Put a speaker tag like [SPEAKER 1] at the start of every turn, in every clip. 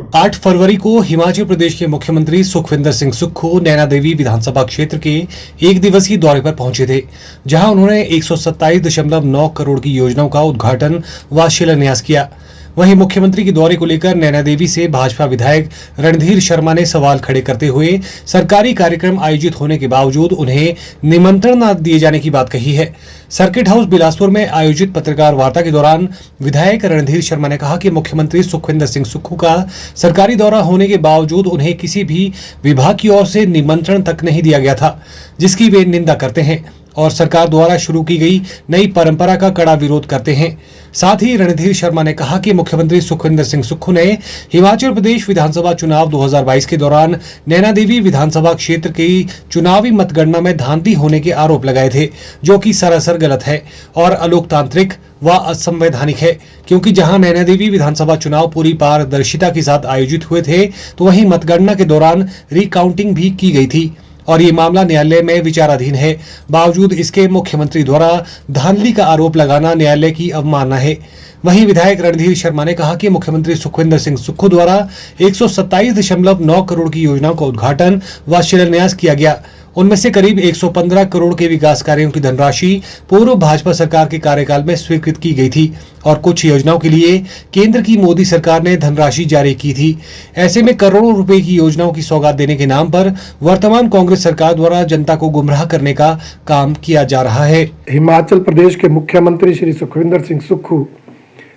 [SPEAKER 1] 8 फरवरी को हिमाचल प्रदेश के मुख्यमंत्री सुखविंदर सिंह सुक्खू नैना देवी विधानसभा क्षेत्र के एक दिवसीय दौरे पर पहुंचे थे, जहां उन्होंने 127.9 करोड़ की योजनाओं का उद्घाटन व शिलान्यास किया। वहीं मुख्यमंत्री के दौरे को लेकर नैना देवी से भाजपा विधायक रणधीर शर्मा ने सवाल खड़े करते हुए सरकारी कार्यक्रम आयोजित होने के बावजूद उन्हें निमंत्रण न दिए जाने की बात कही है। सर्किट हाउस बिलासपुर में आयोजित पत्रकार वार्ता के दौरान विधायक रणधीर शर्मा ने कहा कि मुख्यमंत्री सुखविंदर सिंह सुक्खू का सरकारी दौरा होने के बावजूद उन्हें किसी भी विभाग की ओर से निमंत्रण तक नहीं दिया गया था, जिसकी वे निंदा करते हैं और सरकार द्वारा शुरू की गई नई परंपरा का कड़ा विरोध करते हैं। साथ ही रणधीर शर्मा ने कहा कि मुख्यमंत्री सुखविंदर सिंह सुक्खू ने हिमाचल प्रदेश विधानसभा चुनाव 2022 के दौरान नैना देवी विधानसभा क्षेत्र की चुनावी मतगणना में धांधली होने के आरोप लगाए थे, जो कि सरासर गलत है और अलोकतांत्रिक व असंवैधानिक है, क्योंकि जहां नैना देवी विधानसभा चुनाव पूरी पारदर्शिता के साथ आयोजित हुए थे, तो वहीं मतगणना के दौरान रिकाउंटिंग भी की गई थी और ये मामला न्यायालय में विचाराधीन है। बावजूद इसके मुख्यमंत्री द्वारा धांधली का आरोप लगाना न्यायालय की अवमानना है। वहीं विधायक रणधीर शर्मा ने कहा कि मुख्यमंत्री सुखविंदर सिंह सुक्खू द्वारा 127.9 करोड़ की योजनाओं का उद्घाटन व शिलान्यास किया गया। उनमें से करीब 115 करोड़ के विकास कार्यों की धनराशि पूर्व भाजपा सरकार के कार्यकाल में स्वीकृत की गई थी और कुछ योजनाओं के लिए केंद्र की मोदी सरकार ने धनराशि जारी की थी। ऐसे में करोड़ों रुपए की योजनाओं की सौगात देने के नाम पर वर्तमान कांग्रेस सरकार द्वारा जनता को गुमराह करने का काम किया जा रहा है।
[SPEAKER 2] हिमाचल प्रदेश के मुख्यमंत्री श्री सुखविंदर सिंह सुक्खू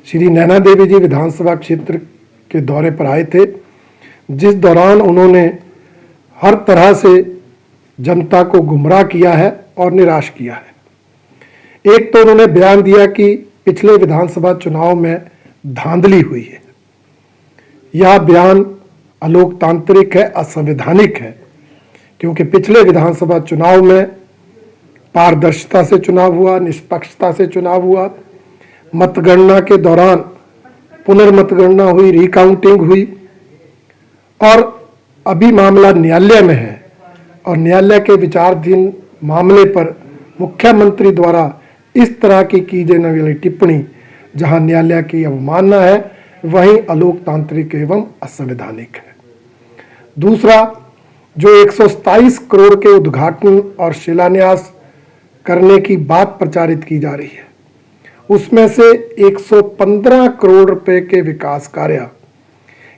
[SPEAKER 2] श्री नैना देवी जी विधानसभा क्षेत्र के दौरे पर आए थे, जिस दौरान उन्होंने हर तरह से जनता को गुमराह किया है और निराश किया है। एक तो उन्होंने बयान दिया कि पिछले विधानसभा चुनाव में धांधली हुई है। यह बयान अलोकतांत्रिक है, असंवैधानिक है, क्योंकि पिछले विधानसभा चुनाव में पारदर्शिता से चुनाव हुआ, निष्पक्षता से चुनाव हुआ। मतगणना के दौरान पुनर्मतगणना हुई, रिकाउंटिंग हुई और अभी मामला न्यायालय में है और न्यायालय के विचाराधीन मामले पर मुख्यमंत्री द्वारा इस तरह की जाने वाली टिप्पणी जहां न्यायालय की अवमानना है, वहीं अलोकतांत्रिक एवं असंवैधानिक है। दूसरा, जो 127 करोड़ के उद्घाटन और शिलान्यास करने की बात प्रचारित की जा रही है, उसमें से 115 करोड़ रुपए के विकास कार्य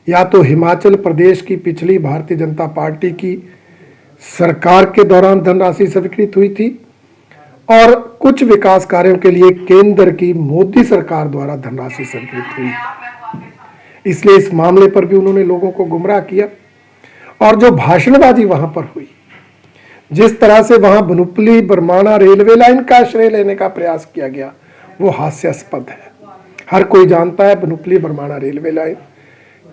[SPEAKER 2] या तो हिमाचल प्रदेश की पिछली भारतीय जनता पार्टी की सरकार के दौरान धनराशि स्वीकृत हुई थी और कुछ विकास कार्यों के लिए केंद्र की मोदी सरकार द्वारा धनराशि स्वीकृत हुई। इसलिए इस मामले पर भी उन्होंने लोगों को गुमराह किया और जो भाषणबाजी वहां पर हुई, जिस तरह से वहां बनुपली बरमाणा रेलवे लाइन का श्रेय लेने का प्रयास किया गया, वो हास्यास्पद है। हर कोई जानता है बनुपली बरमाणा रेलवे लाइन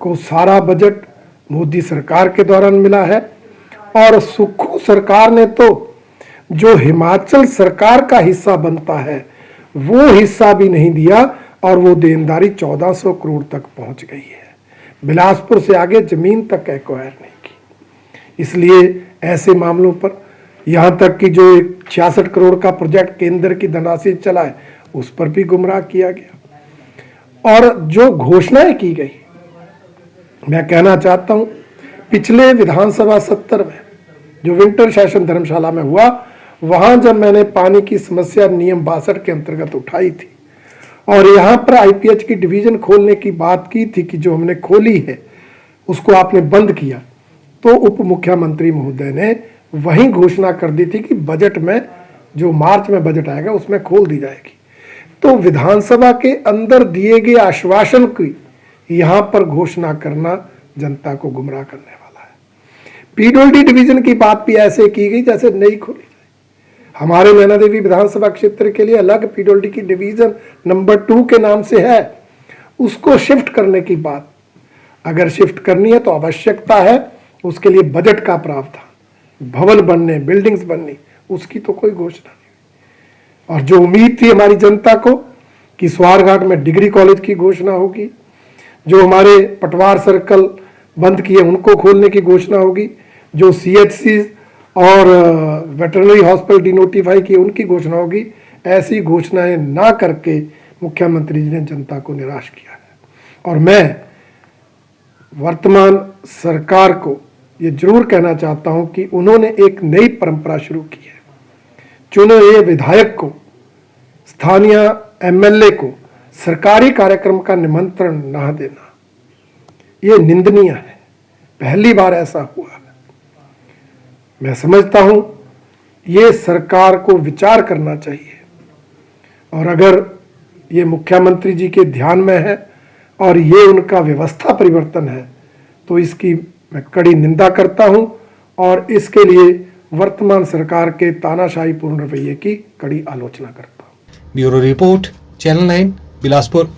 [SPEAKER 2] को सारा बजट मोदी सरकार के दौरान मिला है और सुक्खू सरकार ने तो जो हिमाचल सरकार का हिस्सा बनता है वो हिस्सा भी नहीं दिया और वो देनदारी 1400 करोड़ तक पहुंच गई है। बिलासपुर से आगे जमीन तक एक्वायर नहीं की। इसलिए ऐसे मामलों पर यहाँ तक कि जो 66 करोड़ का प्रोजेक्ट केंद्र की धनराशि चला है, उस पर भी गुमराह किया गया। और जो घोषणाएं की गई, मैं कहना चाहता हूं, पिछले विधानसभा सत्र में जो विंटर सेशन धर्मशाला में हुआ, वहां जब मैंने पानी की समस्या नियम 62 के अंतर्गत उठाई थी और यहां पर आईपीएच की डिवीजन खोलने की बात की थी कि जो हमने खोली है उसको आपने बंद किया, तो उप मुख्यमंत्री महोदय ने वही घोषणा कर दी थी कि बजट में, जो मार्च में बजट आएगा, उसमें खोल दी जाएगी। तो विधानसभा के अंदर दिए गए आश्वासन की यहां पर घोषणा करना जनता को गुमराह करने वाला है। पीडब्ल्यूडी डिवीजन की बात भी ऐसे की गई जैसे नई खोली जाए। हमारे नैना देवी विधानसभा क्षेत्र के लिए अलग पीडब्ल्यूडी की डिवीजन नंबर 2 के नाम से है, उसको शिफ्ट करने की बात, अगर शिफ्ट करनी है तो आवश्यकता है, उसके लिए बजट का प्रावधान, भवन बनने, बिल्डिंग्स बननी, उसकी तो कोई घोषणा नहीं। और जो उम्मीद थी हमारी जनता को कि स्वारघाट में डिग्री कॉलेज की घोषणा होगी, जो हमारे पटवार सर्कल बंद किए उनको खोलने की घोषणा होगी, जो सीएचसी और वेटरनरी हॉस्पिटल डिनोटिफाई किए उनकी घोषणा होगी, ऐसी घोषणाएं ना करके मुख्यमंत्री जी ने जनता को निराश किया है। और मैं वर्तमान सरकार को ये जरूर कहना चाहता हूं कि उन्होंने एक नई परंपरा शुरू की है। चुने हुए विधायक को, स्थानीय एमएलए को सरकारी कार्यक्रम का निमंत्रण ना देना, ये निंदनीय है। पहली बार ऐसा हुआ है। मैं समझता हूं ये सरकार को विचार करना चाहिए, और अगर ये मुख्यमंत्री जी के ध्यान में है और ये उनका व्यवस्था परिवर्तन है तो इसकी मैं कड़ी निंदा करता हूं और इसके लिए वर्तमान सरकार के तानाशाहीपूर्ण रवैये की कड़ी आलोचना करता हूं।
[SPEAKER 1] Bureau report, channel 9, Bilaspur.